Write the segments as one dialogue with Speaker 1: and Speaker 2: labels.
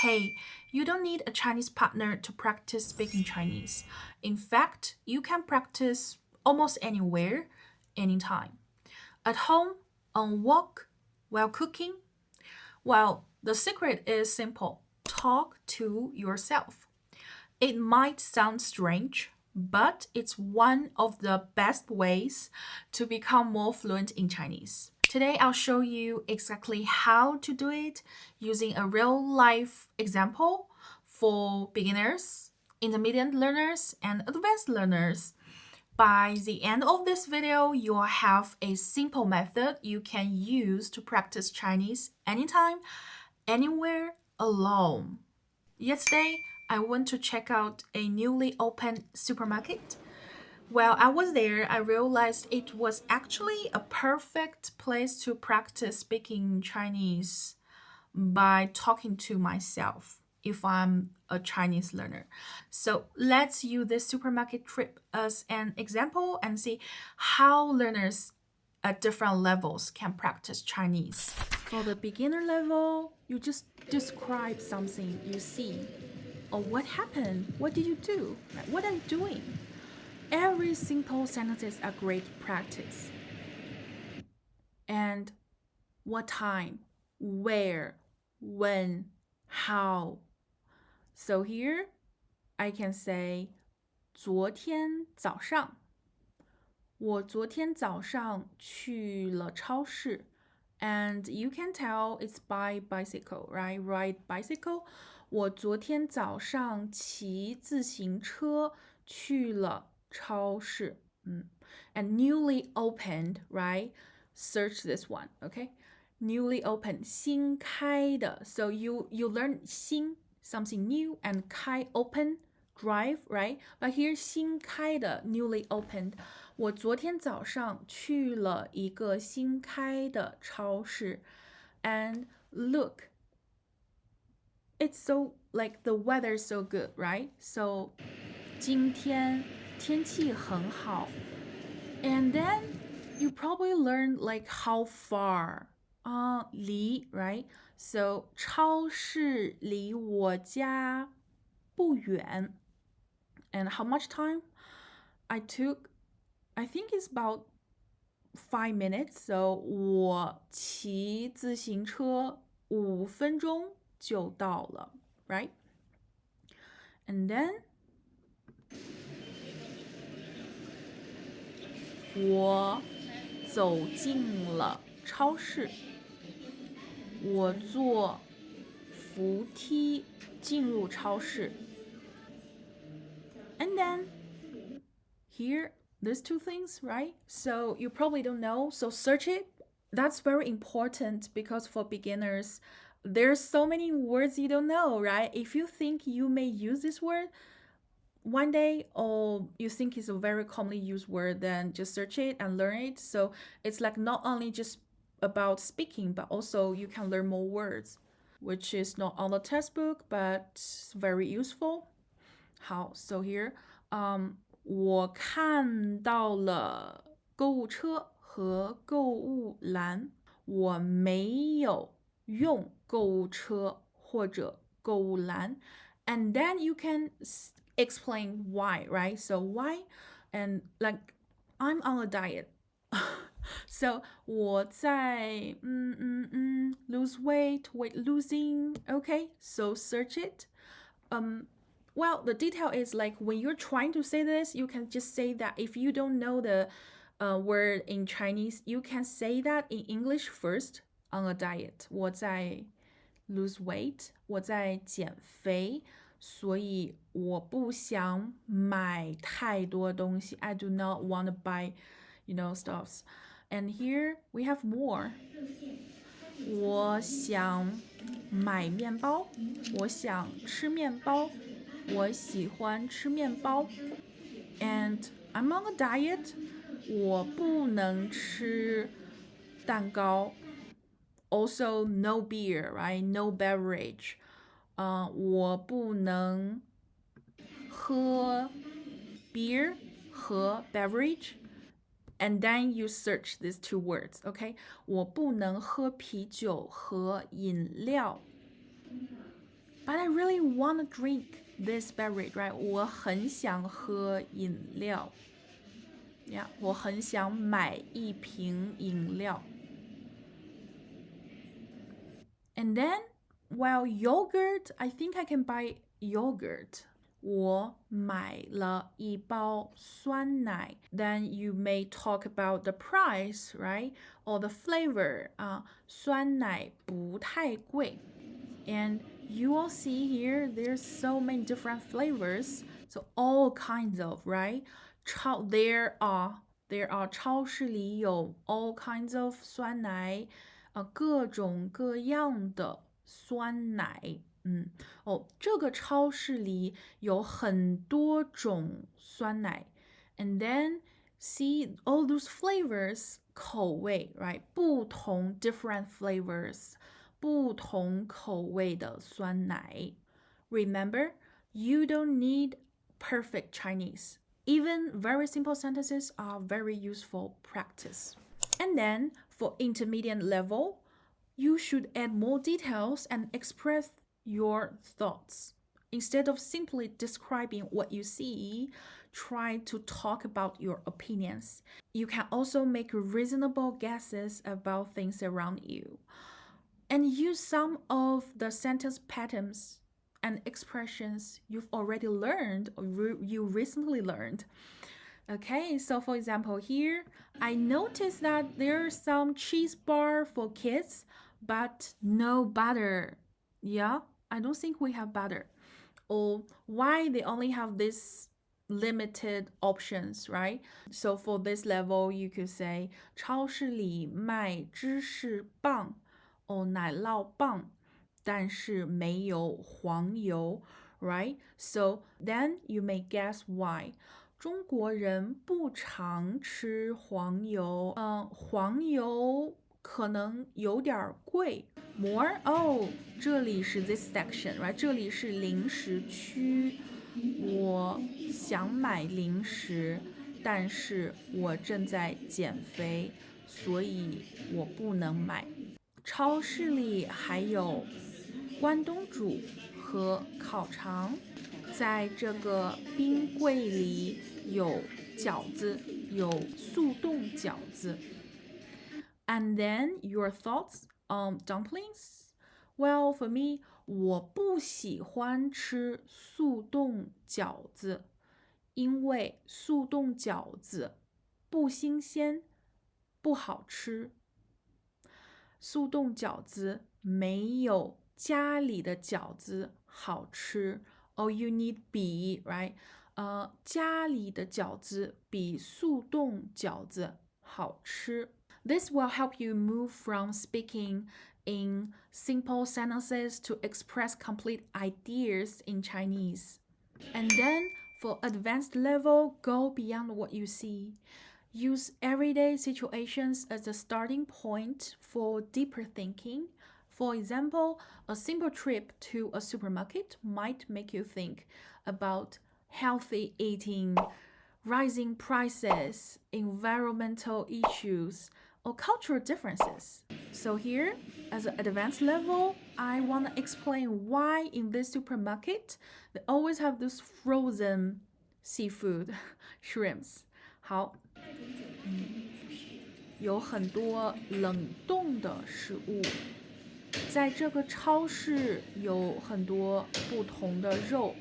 Speaker 1: Hey, you don't need a Chinese partner to practice speaking Chinese. In fact, you can practice almost anywhere, anytime. At home, on walk, while cooking. Well, the secret is simple. Talk to yourself. It might sound strange, but it's one of the best ways to become more fluent in Chinese. Today, I'll show you exactly how to do it using a real life example for beginners, intermediate learners, and advanced learners. By the end of this video, you'll have a simple method you can use to practice Chinese anytime, anywhere, alone. Yesterday, I went to check out a newly opened supermarket. While I was there, I realized it was actually a perfect place to practice speaking Chinese by talking to myself if I'm a Chinese learner. So let's use this supermarket trip as an example and see how learners at different levels can practice Chinese. For the beginner level, you just describe something you see. Or what happened? What did you do? What are you doing? Every simple sentences are great practice. And what time, where, when, how. So here I can say 昨天早上我昨天早上去了超市 and you can tell it's by bicycle, right? Ride bicycle. 我昨天早上骑自行车去了超市。And newly opened, right? Search this one, okay? Newly opened, 新开的. So you learn 新 something new and 开 open drive, right? But here 新开的 newly opened. 我昨天早上去了一个新开的超市 and look, it's so like the weather is so good, right? So 今天天气很好 and then you probably learn like how far 离 right? So 超市离我家不远 and how much time? I think it's about 5 minutes. So 我骑自行车5分钟就到了 right? And then 我走进了超市。我坐扶梯进入超市。And then here, these two things, right? So you probably don't know, so search it. That's very important because for beginners, there's so many words you don't know, right? If you think you may use this word one day or you think it's a very commonly used word, then just search it and learn it. So it's like not only just about speaking, but also you can learn more words, which is not on the textbook, but very useful. 好 so here, 我看到了购物车和购物篮。我没有用购物车或者购物篮。And then you can explain why, right? So why? And like, I'm on a diet. So 我在lose weight losing. Okay, so search it. Well, the detail is like when you're trying to say this, you can just say that. If you don't know the word in Chinese, you can say that in English first. On a diet, 我在 lose weight, 我在减肥，所以我不想买太多东西。I do not want to buy, stuffs. And here we have more. 我想买面包，我想吃面包，我喜欢吃面包。And I'm on a diet. 我不能吃蛋糕。Also, no beer, right? No beverage. 我不能喝 beer 和 beverage. And then you search these two words, okay? 我不能喝啤酒和饮料。but I really want to drink this beverage, right? 我很想喝饮料。Yeah, 我很想买一瓶饮料。And then, well, yogurt, I think I can buy yogurt. 我买了一包酸奶。Then you may talk about the price, right? Or the flavor. 酸奶不太贵。And you will see here, there's so many different flavors. So all kinds of, right? There are 超市里有 all kinds of 酸奶。各种各样的酸奶。这个超市里有很多种酸奶。And then see all those flavors, 口味 right? 不同 different flavors, 不同口味的酸奶。Remember, you don't need perfect Chinese. Even very simple sentences are very useful practice. And then for intermediate level, you should add more details and express your thoughts. Instead of simply describing what you see, try to talk about your opinions. You can also make reasonable guesses about things around you. And use some of the sentence patterns and expressions you've already learned or you recently learned. Okay, so for example here, I noticed that there's some cheese bar for kids, but no butter. Yeah, I don't think we have butter. Or why they only have this limited options, right? So for this level, you could say 超市里卖芝士棒 or 奶酪棒，但是没有黄油 right? So then you may guess why. 中國人不常吃黃油，黄油可能有點貴。More, oh, 這裡是 this section, right? 這裡是零食區，我想買零食，但是我正在減肥，所以我不能買。超市裡還有關東煮和烤腸，在這個冰櫃裡有餃子，有速凍餃子。And then your thoughts on dumplings? Well, for me, 我不喜歡吃速凍餃子，因為速凍餃子不新鮮，不好吃。速凍餃子沒有家裡的餃子好吃。Oh, you need be, right? 家裡的餃子比速凍餃子好吃。This will help you move from speaking in simple sentences to express complete ideas in Chinese. And then for advanced level, go beyond what you see. Use everyday situations as a starting point for deeper thinking. For example, a simple trip to a supermarket might make you think about healthy eating, rising prices, environmental issues, or cultural differences. So here, as an advanced level, I want to explain why in this supermarket, they always have this frozen seafood, shrimps. 好，有很多冷冻的食物。在这個超市有很多不同的肉，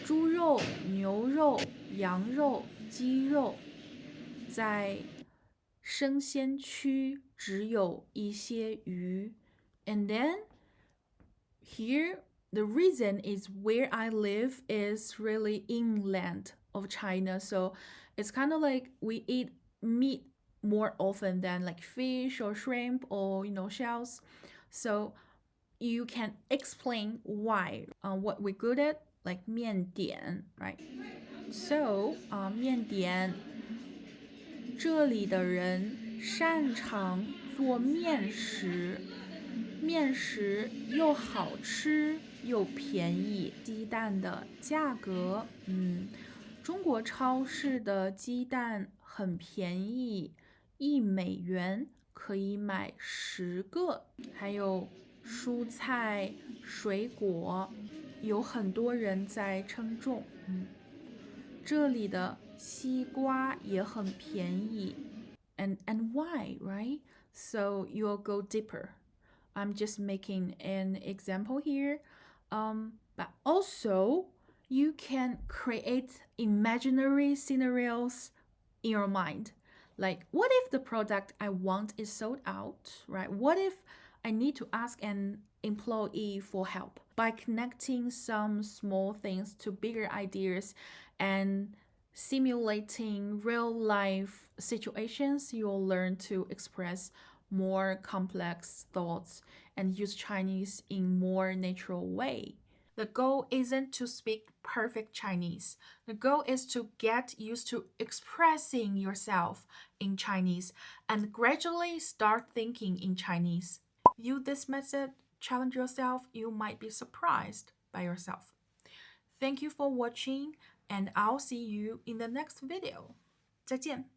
Speaker 1: 豬肉、牛肉、羊肉、雞肉。在生鮮區只有一些魚。And then here the reason is where I live is really inland of China, so it's kind of like we eat meat more often than like fish or shrimp or shells. So you can explain why what we're good at, like 面點 right? So 面點這裡的人擅長做面食，面食又好吃又便宜。雞蛋的價格，中國超市的雞蛋很便宜，$1可以買10個。還有蔬菜、水果。有很多人在称重。这里的西瓜也很便宜。And why, right? So you'll go deeper. I'm just making an example here. But also, you can create imaginary scenarios in your mind. Like, what if the product I want is sold out, right? What if I need to ask an employee for help? By connecting some small things to bigger ideas and simulating real life situations, you'll learn to express more complex thoughts and use Chinese in more natural way. The goal isn't to speak perfect Chinese. The goal is to get used to expressing yourself in Chinese and gradually start thinking in Chinese. View this method, challenge yourself, you might be surprised by yourself. Thank you for watching, and I'll see you in the next video. 再见。